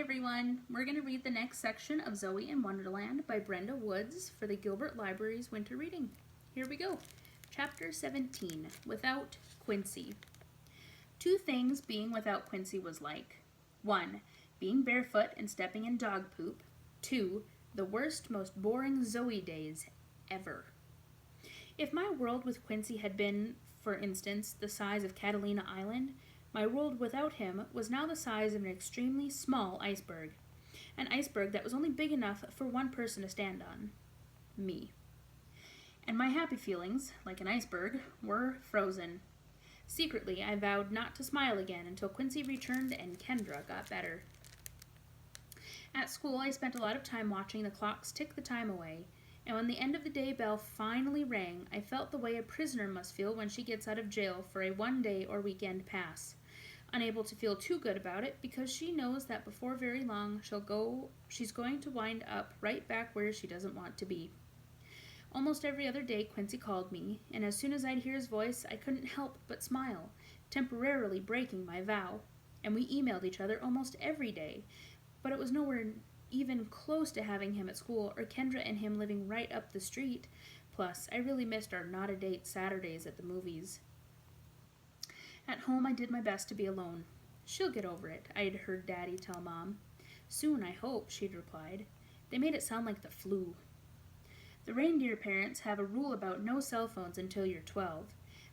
everyone! We're going to read the next section of Zoe in Wonderland by Brenda Woods for the Gilbert Library's Winter Reading. Here we go. Chapter 17, Without Quincy. 2 things being without Quincy was like. 1. Being barefoot and stepping in dog poop. 2. The worst, most boring Zoe days ever. If my world with Quincy had been, for instance, the size of Catalina Island, my world without him was now the size of an extremely small iceberg. An iceberg that was only big enough for one person to stand on. Me. And my happy feelings, like an iceberg, were frozen. Secretly, I vowed not to smile again until Quincy returned and Kendra got better. At school, I spent a lot of time watching the clocks tick the time away, and when the end of the day bell finally rang, I felt the way a prisoner must feel when she gets out of jail for a one-day or weekend pass. Unable to feel too good about it because she knows that before very long she's going to wind up right back where she doesn't want to be. Almost every other day Quincy called me, and as soon as I'd hear his voice, I couldn't help but smile, temporarily breaking my vow. And we emailed each other almost every day, but it was nowhere even close to having him at school or Kendra and him living right up the street. Plus, I really missed our not-a-date Saturdays at the movies. At home, I did my best to be alone. She'll get over it, I'd heard Daddy tell Mom. Soon, I hope, she'd replied. They made it sound like the flu. The reindeer parents have a rule about no cell phones until you're 12,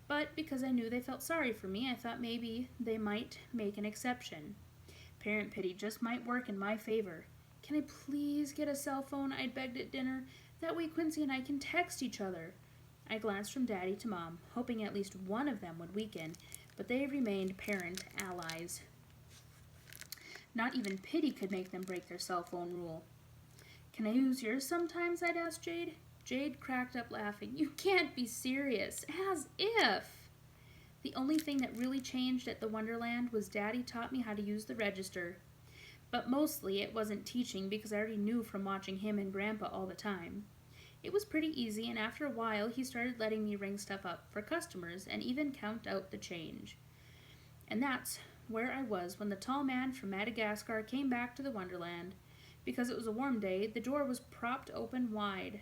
but because I knew they felt sorry for me, I thought maybe they might make an exception. Parent pity just might work in my favor. Can I please get a cell phone? I'd begged at dinner. That way Quincy and I can text each other. I glanced from Daddy to Mom, hoping at least one of them would weaken, but they remained parent allies. Not even pity could make them break their cell phone rule. Can I use yours sometimes? I'd asked Jade. Jade cracked up laughing. You can't be serious. As if! The only thing that really changed at the Wonderland was Daddy taught me how to use the register. But mostly it wasn't teaching because I already knew from watching him and Grandpa all the time. It was pretty easy, and after a while he started letting me ring stuff up for customers and even count out the change. And that's where I was when the tall man from Madagascar came back to the Wonderland. Because it was a warm day, the door was propped open wide.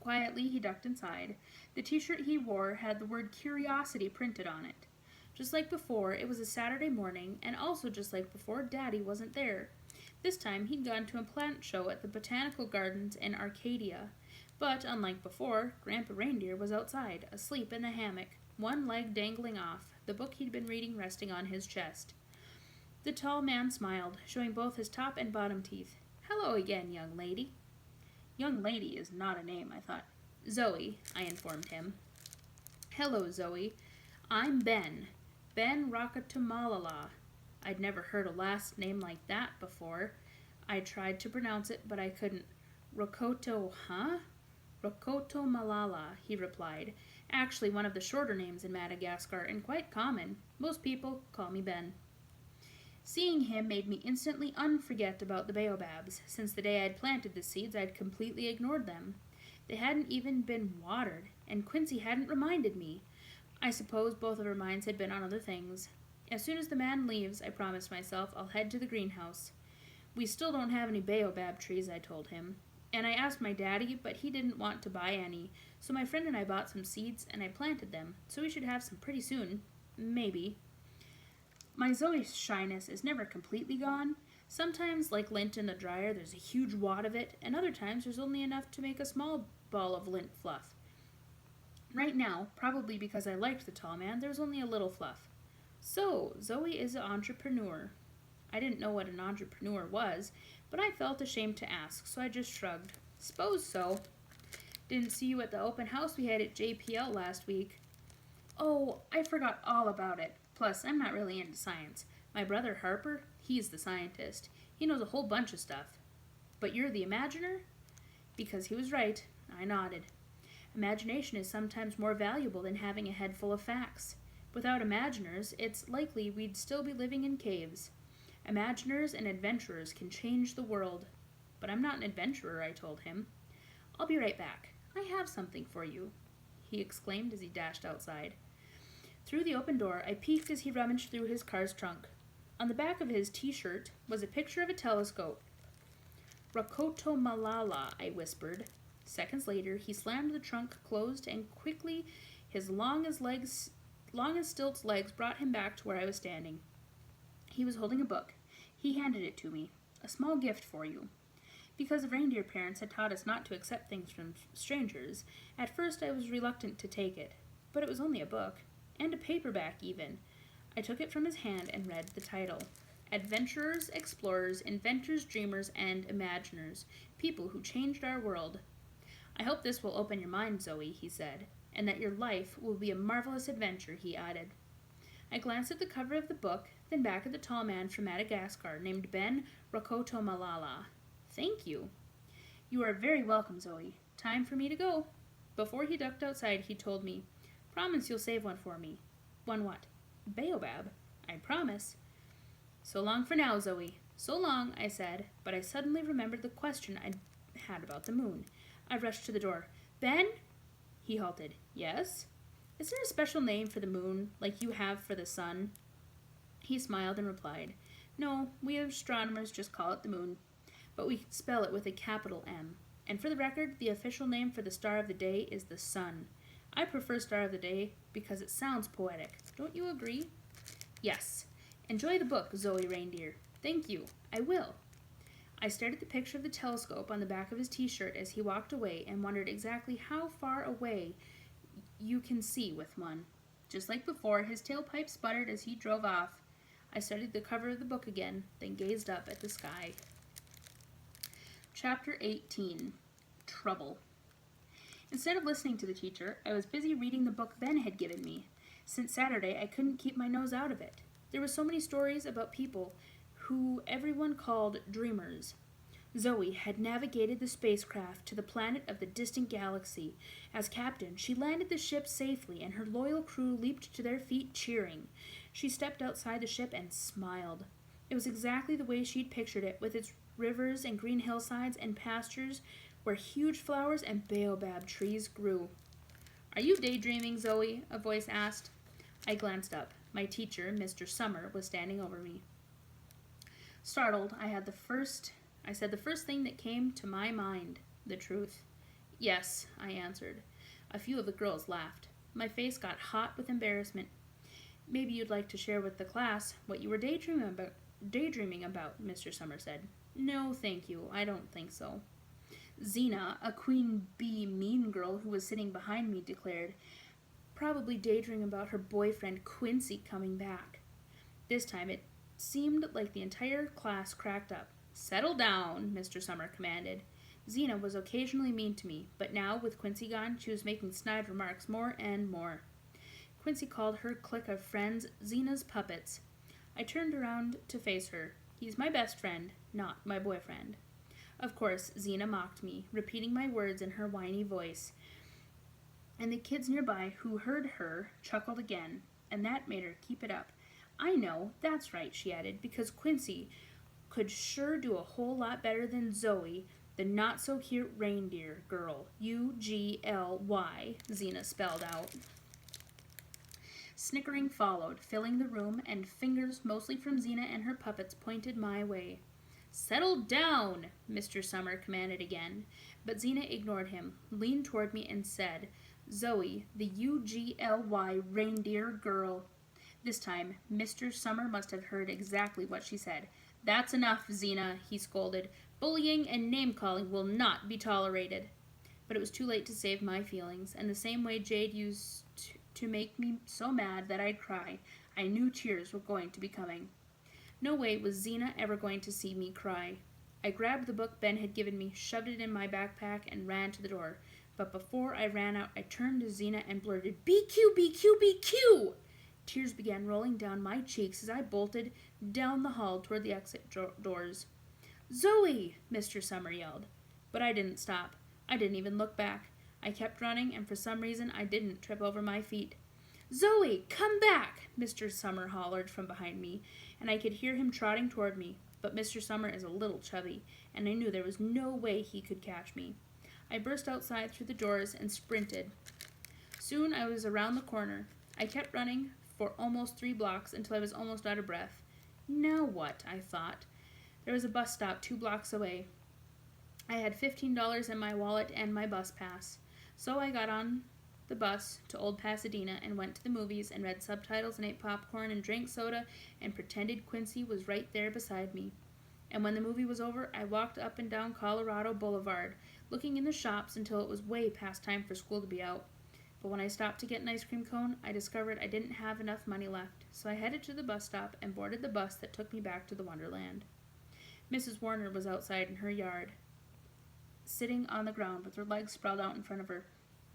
Quietly, he ducked inside. The t-shirt he wore had the word Curiosity printed on it. Just like before, it was a Saturday morning, and also just like before, Daddy wasn't there. This time, he'd gone to a plant show at the Botanical Gardens in Arcadia. But, unlike before, Grandpa Reindeer was outside, asleep in the hammock, one leg dangling off, the book he'd been reading resting on his chest. The tall man smiled, showing both his top and bottom teeth. Hello again, young lady. Young lady is not a name, I thought. Zoe, I informed him. Hello, Zoe. I'm Ben. Ben Rakatamalala. I'd never heard a last name like that before. I tried to pronounce it, but I couldn't. Rokoto, huh? Rokoto Malala, he replied. Actually one of the shorter names in Madagascar and quite common. Most people call me Ben. Seeing him made me instantly unforget about the baobabs. Since the day I'd planted the seeds, I'd completely ignored them. They hadn't even been watered, and Quincy hadn't reminded me. I suppose both of our minds had been on other things. As soon as the man leaves, I promised myself I'll head to the greenhouse. We still don't have any baobab trees, I told him. And I asked my daddy, but he didn't want to buy any, so my friend and I bought some seeds and I planted them, so we should have some pretty soon. Maybe. My Zoe shyness is never completely gone. Sometimes, like lint in the dryer, there's a huge wad of it, and other times there's only enough to make a small ball of lint fluff. Right now, probably because I liked the tall man, there's only a little fluff. So, Zoe is an entrepreneur. I didn't know what an entrepreneur was, but I felt ashamed to ask, so I just shrugged. S'pose so. Didn't see you at the open house we had at JPL last week. Oh, I forgot all about it. Plus, I'm not really into science. My brother Harper, he's the scientist. He knows a whole bunch of stuff. But you're the imaginer? Because he was right. I nodded. Imagination is sometimes more valuable than having a head full of facts. Without imaginers, it's likely we'd still be living in caves. Imaginers and adventurers can change the world. But I'm not an adventurer, I told him. I'll be right back. I have something for you, he exclaimed as he dashed outside. Through the open door, I peeked as he rummaged through his car's trunk. On the back of his t-shirt was a picture of a telescope. Rakotomalala, I whispered. Seconds later, he slammed the trunk closed and quickly his long as stilts legs brought him back to where I was standing. He was holding a book. He handed it to me. A small gift for you. Because the reindeer parents had taught us not to accept things from strangers, at first I was reluctant to take it. But it was only a book, and a paperback even. I took it from his hand and read the title. Adventurers, Explorers, Inventors, Dreamers, and Imaginers. People who changed our world. I hope this will open your mind, Zoe, he said, and that your life will be a marvelous adventure, he added. I glanced at the cover of the book, then back at the tall man from Madagascar named Ben Rakotomalala. Thank you. You are very welcome, Zoe. Time for me to go. Before he ducked outside, he told me, Promise you'll save one for me. One what? Baobab. I promise. So long for now, Zoe. So long, I said, but I suddenly remembered the question I'd had about the moon. I rushed to the door. Ben? He halted. Yes? Is there a special name for the moon, like you have for the sun? He smiled and replied, No, we astronomers just call it the moon, but we spell it with a capital M. And for the record, the official name for the star of the day is the sun. I prefer Star of the Day because it sounds poetic. Don't you agree? Yes. Enjoy the book, Zoe Reindeer. Thank you. I will. I stared at the picture of the telescope on the back of his t-shirt as he walked away and wondered exactly how far away you can see with one. Just like before, his tailpipe sputtered as he drove off. I studied the cover of the book again, then gazed up at the sky. Chapter 18. Trouble. Instead of listening to the teacher, I was busy reading the book Ben had given me. Since Saturday, I couldn't keep my nose out of it. There were so many stories about people who everyone called dreamers. Zoe had navigated the spacecraft to the planet of the distant galaxy. As captain, she landed the ship safely, and her loyal crew leaped to their feet cheering. She stepped outside the ship and smiled. It was exactly the way she'd pictured it, with its rivers and green hillsides and pastures where huge flowers and baobab trees grew. Are you daydreaming, Zoe? A voice asked. I glanced up. My teacher, Mr. Summer, was standing over me. Startled, I said the first thing that came to my mind, the truth. Yes, I answered. A few of the girls laughed. My face got hot with embarrassment. Maybe you'd like to share with the class what you were daydreaming about, Mr. Summer said. No, thank you. I don't think so. Zena, a queen bee mean girl who was sitting behind me, declared, probably daydreaming about her boyfriend Quincy coming back. This time it seemed like the entire class cracked up. Settle down, Mr. Summer commanded. Zena was occasionally mean to me, but now, with Quincy gone, she was making snide remarks more and more. Quincy called her clique of friends Zena's puppets. I turned around to face her. He's my best friend, not my boyfriend. Of course, Zena mocked me, repeating my words in her whiny voice. And the kids nearby who heard her chuckled again, and that made her keep it up. I know, that's right, she added, because Quincy could sure do a whole lot better than Zoe, the not-so-cute reindeer girl. U-G-L-Y, Zena spelled out. Snickering followed, filling the room, and fingers, mostly from Zena and her puppets, pointed my way. Settle down, Mr. Summer commanded again, but Zena ignored him, leaned toward me, and said, Zoe, the U-G-L-Y reindeer girl. This time, Mr. Summer must have heard exactly what she said. That's enough, Zena, he scolded. Bullying and name-calling will not be tolerated. But it was too late to save my feelings, and the same way Jade used to make me so mad that I'd cry, I knew tears were going to be coming. No way was Zena ever going to see me cry. I grabbed the book Ben had given me, shoved it in my backpack, and ran to the door. But before I ran out, I turned to Zena and blurted, BQ, BQ, BQ! Tears began rolling down my cheeks as I bolted down the hall toward the exit doors. Zoe! Mr. Summer yelled. But I didn't stop. I didn't even look back. I kept running, and for some reason I didn't trip over my feet. Zoe, come back! Mr. Summer hollered from behind me, and I could hear him trotting toward me. But Mr. Summer is a little chubby, and I knew there was no way he could catch me. I burst outside through the doors and sprinted. Soon I was around the corner. I kept running for almost 3 blocks until I was almost out of breath. Now what? I thought. There was a bus stop 2 blocks away. I had $15 in my wallet and my bus pass. So I got on the bus to Old Pasadena and went to the movies and read subtitles and ate popcorn and drank soda and pretended Quincy was right there beside me. And when the movie was over, I walked up and down Colorado Boulevard, looking in the shops until it was way past time for school to be out. But when I stopped to get an ice cream cone, I discovered I didn't have enough money left, so I headed to the bus stop and boarded the bus that took me back to the Wonderland. Mrs. Warner was outside in her yard, sitting on the ground with her legs sprawled out in front of her.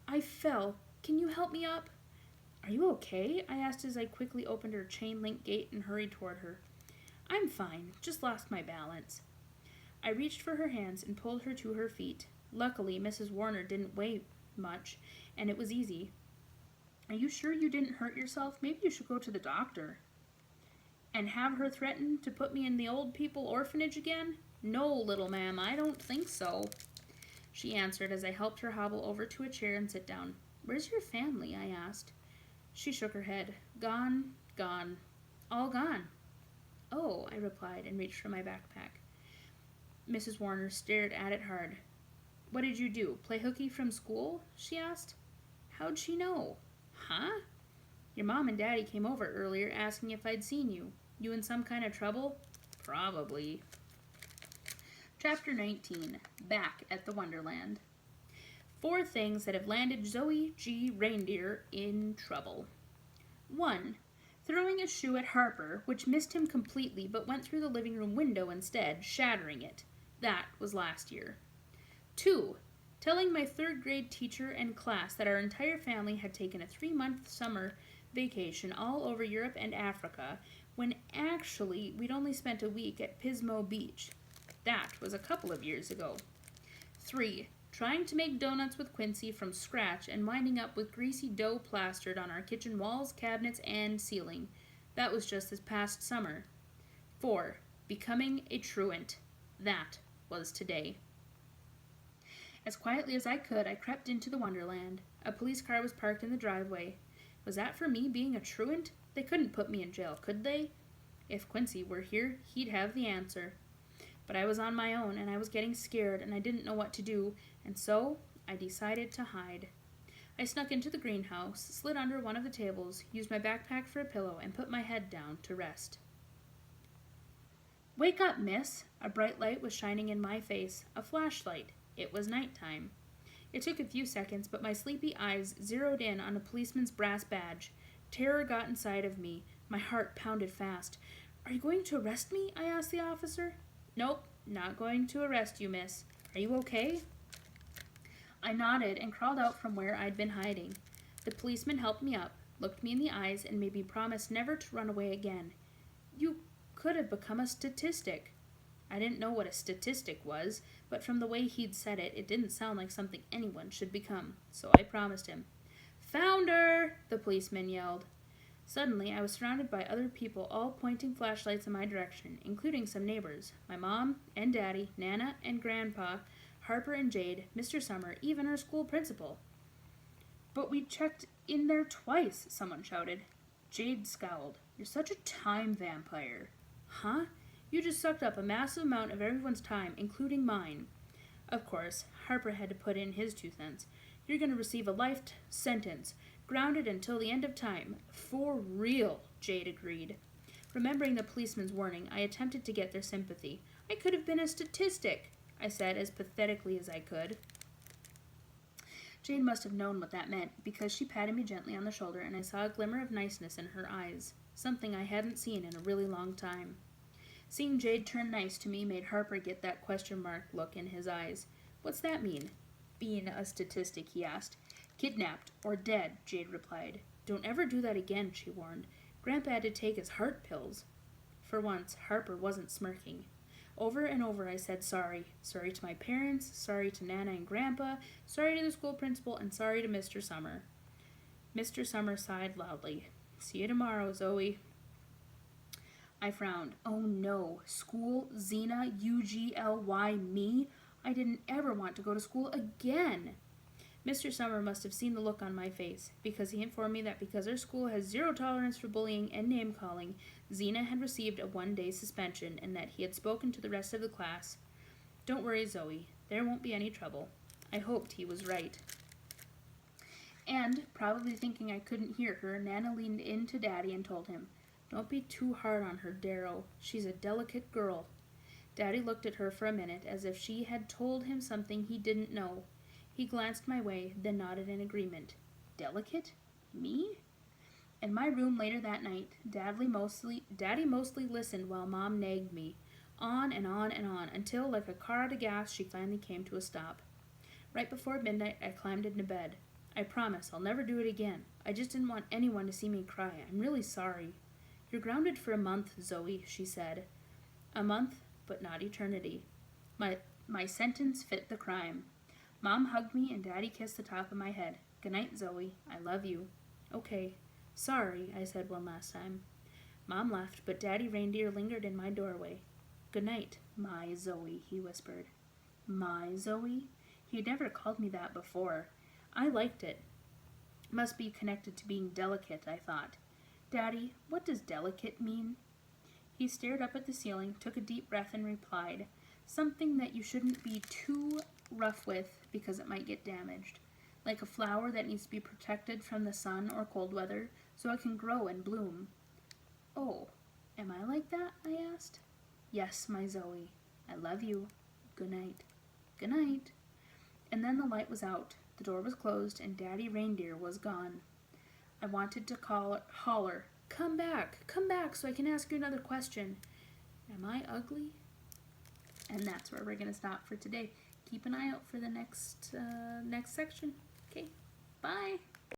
I fell. Can you help me up? Are you okay? I asked as I quickly opened her chain-link gate and hurried toward her. I'm fine, just lost my balance. I reached for her hands and pulled her to her feet. Luckily, Mrs. Warner didn't weigh much, and it was easy. Are you sure you didn't hurt yourself? Maybe you should go to the doctor. And have her threaten to put me in the old people orphanage again? No, little ma'am, I don't think so. She answered as I helped her hobble over to a chair and sit down. Where's your family? I asked. She shook her head. Gone, gone, all gone. Oh, I replied and reached for my backpack. Mrs. Warner stared at it hard. What did you do? Play hooky from school? She asked. How'd she know? Huh? Your mom and daddy came over earlier asking if I'd seen you. You in some kind of trouble? Probably. Chapter 19. Back at the Wonderland. 4 things that have landed Zoe G. Reindeer in trouble. 1. Throwing a shoe at Harper, which missed him completely but went through the living room window instead, shattering it. That was last year. 2. Telling my 3rd grade teacher and class that our entire family had taken a 3-month summer vacation all over Europe and Africa, when actually we'd only spent a week at Pismo Beach. That was a couple of years ago. 3. Trying to make donuts with Quincy from scratch and winding up with greasy dough plastered on our kitchen walls, cabinets, and ceiling. That was just this past summer. 4. Becoming a truant. That was today. As quietly as I could, I crept into the Wonderland. A police car was parked in the driveway. Was that for me being a truant? They couldn't put me in jail, could they? If Quincy were here, he'd have the answer. But I was on my own, and I was getting scared, and I didn't know what to do, and so I decided to hide. I snuck into the greenhouse, slid under one of the tables, used my backpack for a pillow, and put my head down to rest. Wake up, miss! A bright light was shining in my face, a flashlight. It was nighttime. It took a few seconds, but my sleepy eyes zeroed in on a policeman's brass badge. Terror got inside of me. My heart pounded fast. Are you going to arrest me? I asked the officer. Nope, not going to arrest you, miss. Are you okay? I nodded and crawled out from where I'd been hiding. The policeman helped me up, looked me in the eyes, and made me promise never to run away again. You could have become a statistic. I didn't know what a statistic was, but from the way he'd said it, it didn't sound like something anyone should become, so I promised him. Found her! The policeman yelled. Suddenly, I was surrounded by other people, all pointing flashlights in my direction, including some neighbors. My mom and daddy, Nana and Grandpa, Harper and Jade, Mr. Summer, even our school principal. But we checked in there twice, someone shouted. Jade scowled. You're such a time vampire. Huh? You just sucked up a massive amount of everyone's time, including mine. Of course, Harper had to put in his 2 cents. You're going to receive a life sentence. Grounded until the end of time. For real, Jade agreed. Remembering the policeman's warning, I attempted to get their sympathy. I could have been a statistic, I said as pathetically as I could. Jade must have known what that meant, because she patted me gently on the shoulder and I saw a glimmer of niceness in her eyes, something I hadn't seen in a really long time. Seeing Jade turn nice to me made Harper get that question mark look in his eyes. What's that mean? Being a statistic, he asked. Kidnapped or dead, Jade replied. Don't ever do that again, she warned. Grandpa had to take his heart pills. For once, Harper wasn't smirking. Over and over I said sorry. Sorry to my parents, sorry to Nana and Grandpa, sorry to the school principal, and sorry to Mr. Summer. Mr. Summer sighed loudly. See you tomorrow, Zoe. I frowned. Oh no, school, Xena, UGLY, me? I didn't ever want to go to school again. Mr. Summer must have seen the look on my face, because he informed me that because our school has zero tolerance for bullying and name-calling, Xena had received a 1-day suspension and that he had spoken to the rest of the class. Don't worry, Zoe. There won't be any trouble. I hoped he was right. And, probably thinking I couldn't hear her, Nana leaned in to Daddy and told him, "Don't be too hard on her, Darrow. She's a delicate girl." Daddy looked at her for a minute as if she had told him something he didn't know. He glanced my way, then nodded in agreement. Delicate? Me? In my room later that night, Daddy mostly listened while Mom nagged me. On and on and on, until, like a car out of gas, she finally came to a stop. Right before midnight, I climbed into bed. I promise I'll never do it again. I just didn't want anyone to see me cry. I'm really sorry. You're grounded for a month, Zoe, she said. A month, but not eternity. My sentence fit the crime. Mom hugged me and Daddy kissed the top of my head. Good night, Zoe. I love you. Okay. Sorry, I said one last time. Mom left, but Daddy Reindeer lingered in my doorway. Good night, my Zoe, he whispered. My Zoe? He had never called me that before. I liked it. Must be connected to being delicate, I thought. Daddy, what does delicate mean? He stared up at the ceiling, took a deep breath, and replied, something that you shouldn't be too rough with because it might get damaged. Like a flower that needs to be protected from the sun or cold weather so it can grow and bloom. Oh, am I like that? I asked. Yes, my Zoe. I love you. Good night. Good night. And then the light was out, the door was closed, and Daddy Reindeer was gone. I wanted to holler, come back, so I can ask you another question. Am I ugly? And that's where we're going to stop for today. Keep an eye out for the next section. Okay, bye.